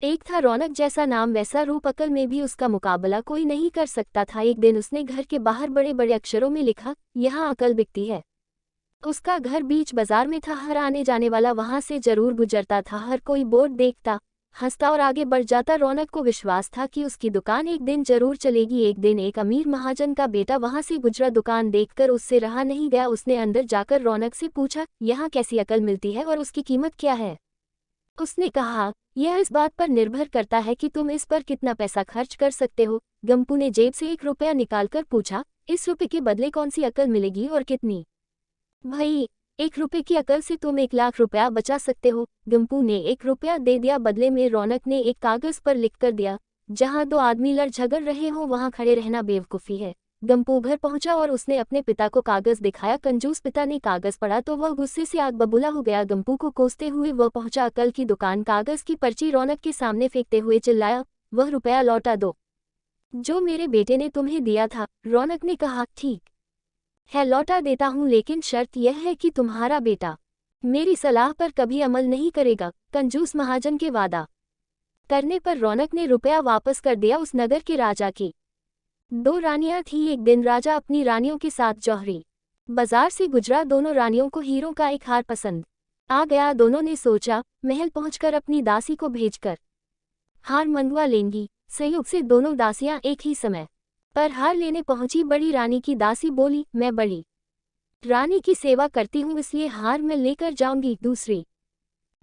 एक था रौनक जैसा नाम, वैसा रूप, अकल में भी उसका मुकाबला कोई नहीं कर सकता था। एक दिन उसने घर के बाहर बड़े बड़े अक्षरों में लिखा, यहाँ अकल बिकती है। उसका घर बीच बाजार में था, हर आने जाने वाला वहां से जरूर गुजरता था। हर कोई बोर्ड देखता, हंसता और आगे बढ़ जाता। रौनक को विश्वास था कि उसकी दुकान एक दिन जरूर चलेगी। एक दिन एक अमीर महाजन का बेटा वहां से गुजरा, दुकान देखकर उससे रहा नहीं गया। उसने अंदर जाकर रौनक से पूछा, यहाँ कैसी अकल मिलती है और उसकी कीमत क्या है? उसने कहा, यह इस बात पर निर्भर करता है कि तुम इस पर कितना पैसा खर्च कर सकते हो। गंपू ने जेब से 1 रुपया निकालकर पूछा, इस रुपये के बदले कौन सी अकल मिलेगी और कितनी? भाई, 1 रुपये की अकल से तुम 1 लाख रुपया बचा सकते हो। गंपू ने 1 रुपया दे दिया। बदले में रौनक ने एक कागज पर लिख कर दिया, जहां दो आदमी लड़ झगड़ रहे हो वहां खड़े रहना बेवकूफ़ी है। गंपू घर पहुंचा और उसने अपने पिता को कागज दिखाया। कंजूस पिता ने कागज पढ़ा तो वह गुस्से से आग बबूला हो गया। गंपू को कोसते हुए वह पहुंचा अकल की दुकान। कागज की पर्ची रौनक के सामने फेंकते हुए चिल्लाया, वह रुपया लौटा दो जो मेरे बेटे ने तुम्हें दिया था। रौनक ने कहा, ठीक है, लौटा देता हूँ, लेकिन शर्त यह है कि तुम्हारा बेटा मेरी सलाह पर कभी अमल नहीं करेगा। कंजूस महाजन के वादा करने पर रौनक ने रुपया वापस कर दिया। उस नगर के राजा की 2 रानियां थीं। एक दिन राजा अपनी रानियों के साथ जौहरी बाजार से गुजरा। दोनों रानियों को हीरों का एक हार पसंद आ गया। दोनों ने सोचा, महल पहुंचकर अपनी दासी को भेजकर हार मंगवा लेंगी। संयोग से दोनों दासियां एक ही समय पर हार लेने पहुंची। बड़ी रानी की दासी बोली, मैं बड़ी रानी की सेवा करती हूँ, इसलिए हार मैं लेकर जाऊंगी। दूसरी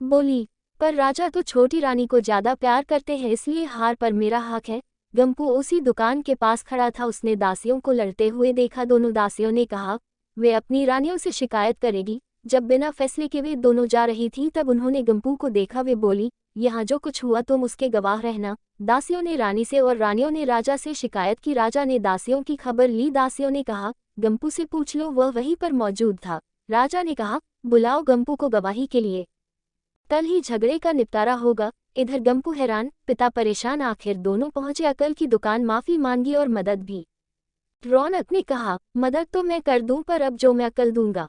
बोली, पर राजा तो छोटी रानी को ज्यादा प्यार करते हैं, इसलिए हार पर मेरा हक है। गंपू उसी दुकान के पास खड़ा था। उसने दासियों को लड़ते हुए देखा। दोनों दासियों ने कहा, वे अपनी रानियों से शिकायत करेगी। जब बिना फैसले के वे दोनों जा रही थीं तब उन्होंने गंपू को देखा। वे बोली, यहाँ जो कुछ हुआ तुम उसके गवाह रहना। दासियों ने रानी से और रानियों ने राजा से शिकायत की। राजा ने दासियों की खबर ली। दासियों ने कहा, गंपू से पूछ लो, वह वहीं पर मौजूद था। राजा ने कहा, बुलाओ गंपू को गवाही के लिए, कल ही झगड़े का निपटारा होगा। इधर गंपू हैरान, पिता परेशान। आखिर दोनों पहुंचे अकल की दुकान। माफी मांगी और मदद भी। रौनक ने कहा, मदद तो मैं कर दूं, पर अब जो मैं अकल दूंगा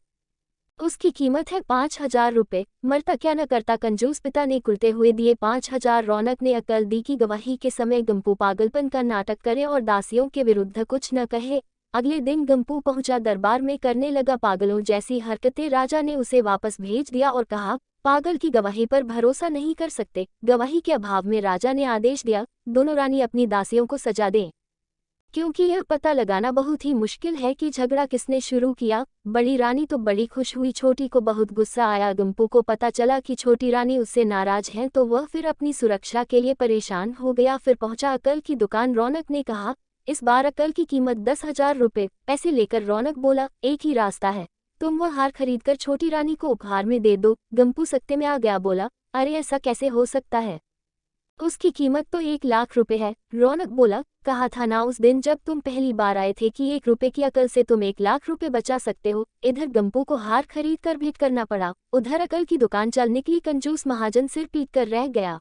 उसकी कीमत है 5,000 रुपये। मरता क्या न करता। कंजूस पिता ने कुलते हुए दिए 5,000। रौनक ने अकल दी कि गवाही के समय गंपू पागलपन का नाटक करे और दासियों के विरुद्ध कुछ न कहे। अगले दिन गंपू पहुंचा दरबार में, करने लगा पागलों जैसी हरकतें। राजा ने उसे वापस भेज दिया और कहा, पागल की गवाही पर भरोसा नहीं कर सकते। गवाही के अभाव में राजा ने आदेश दिया, दोनों रानी अपनी दासियों को सजा दें, क्योंकि यह पता लगाना बहुत ही मुश्किल है कि झगड़ा किसने शुरू किया। बड़ी रानी तो बड़ी खुश हुई, छोटी को बहुत गुस्सा आया। गंपू को पता चला कि छोटी रानी उससे नाराज है तो वह फिर अपनी सुरक्षा के लिए परेशान हो गया। फिर पहुंचा अकल की दुकान। रौनक ने कहा, इस बार अकल की कीमत 10,000 रुपये। पैसे लेकर रौनक बोला, एक ही रास्ता है, तुम वह हार खरीदकर छोटी रानी को उपहार में दे दो। गंपू सख्ते में आ गया, बोला, अरे ऐसा कैसे हो सकता है, उसकी कीमत तो 1 लाख रुपए है। रौनक बोला, कहा था ना उस दिन जब तुम पहली बार आए थे कि 1 रुपये की अकल से तुम 1 लाख रुपए बचा सकते हो। इधर गंपू को हार खरीद कर भेंट करना पड़ा, उधर अकल की दुकान चल निकली। कंजूस महाजन सिर पीट कर रह गया।